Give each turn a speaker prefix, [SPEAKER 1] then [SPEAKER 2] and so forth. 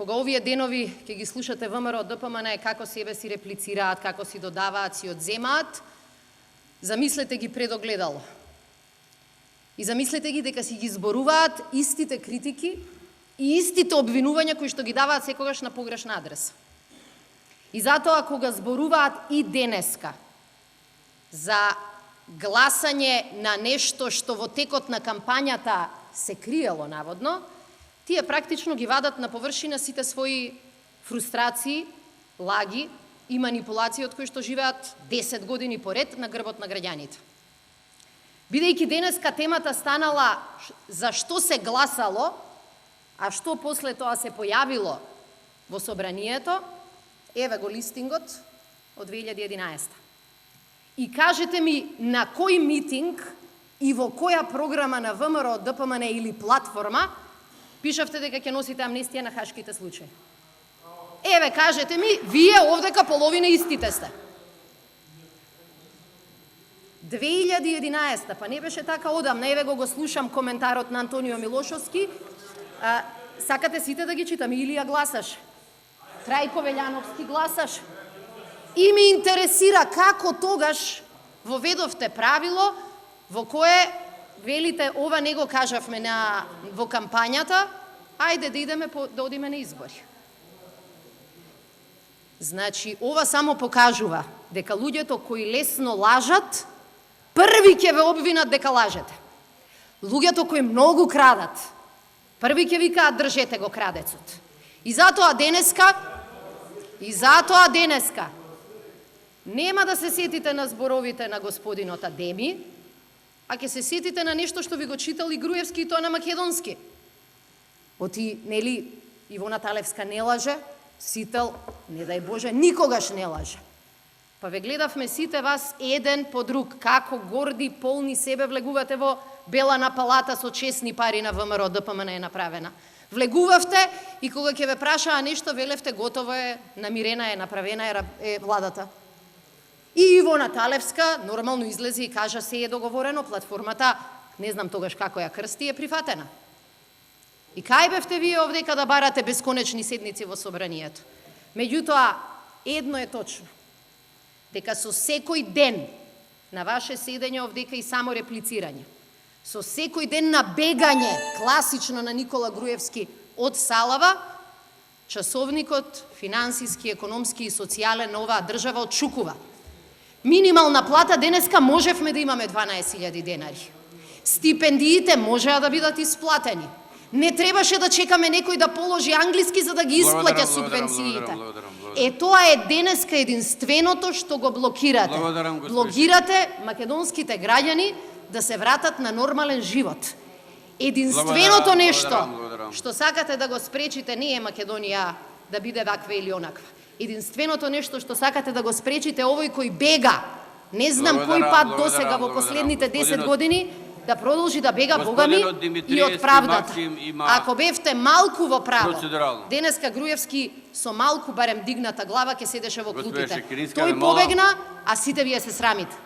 [SPEAKER 1] кога овие денови ќе ги слушате ВМРО, ДПМН, како себе си реплицираат, како си додаваат, си одземаат, замислете ги пред огледало. И замислете ги дека си ги зборуваат истите критики и истите обвинувања кои што ги даваат секогаш на погрешна адреса. И затоа кога зборуваат и денеска за гласање на нешто што во текот на кампањата се криело наводно, тие практично ги вадат на површина сите своји фрустрации, лаги и манипулации од кои што живеат 10 години поред на грбот на граѓаните. Бидејќи денеска темата станала за што се гласало, а што после тоа се појавило во собранието, еве го листингот од 2011. И кажете ми на кој митинг и во која програма на ВМРО, ДПМН или платформа пишавте дека ќе носите амнестија на хашките случаи. Еве, кажете ми, вие овдека половина истите сте. 2011, па не беше така одамна, еве го слушам коментарот на Антонио Милошовски, сакате сите да ги читам, Илија гласаш, Трајко Велјановски гласаш, и ми интересира како тогаш воведовте правило во кое велите ова не го кажавме во кампањата, ајде да идеме да одиме на избори. Значи, ова само покажува дека луѓето кои лесно лажат, први ќе ве обвинат дека лажете. Луѓето кои многу крадат, први ќе викаат држете го крадецот. И затоа денеска, нема да се сетите на зборовите на господинот Адеми, а ќе се сетите на нешто што ви го читал и Груевски, и тоа на македонски. Оти, нели, Ивона Талевска не лаже, Сител, не дај Боже, никогаш не лаже. Па ве гледавме сите вас еден по друг, како горди, полни себе влегувате во белана палата со честни пари на ВМРО, ДПМН е направена. Влегувавте и кога ќе ве прашаа нешто, велевте готово е, намирена е, направена е владата. И Ивона Талевска нормално излезе и кажа се е договорено, платформата, не знам тогаш како ја крсти, е прифатена. И кај бевте вие овдека да барате бесконечни седници во собранието? Меѓутоа, едно е точно, дека со секој ден на ваше седење овдека и само реплицирање, со секој ден на бегање, класично на Никола Груевски, од салава, часовникот, финансиски, економски и социјален на оваа држава отшукува. Минимална плата денеска можевме да имаме 12.000 денари. Стипендиите можеа да бидат исплатени. Не требаше да чекаме некој да положи англиски за да ги исплаќа субвенциите. Тоа е денеска единственото што го блокирате. Блокирате македонските граѓани да се вратат на нормален живот. Единственото нешто што сакате да го спречите не е Македонија да биде ваква или онаква. Единственото нешто што сакате да го спречите овој кој бега, не знам кој пат досега во последните 10 години, да продолжи да бега, богами, и од правдата. Ако бевте малку во право, денеска Груевски со малку барем дигната глава ќе седеше во клупите. Тој побегна, а сите вие се срамите.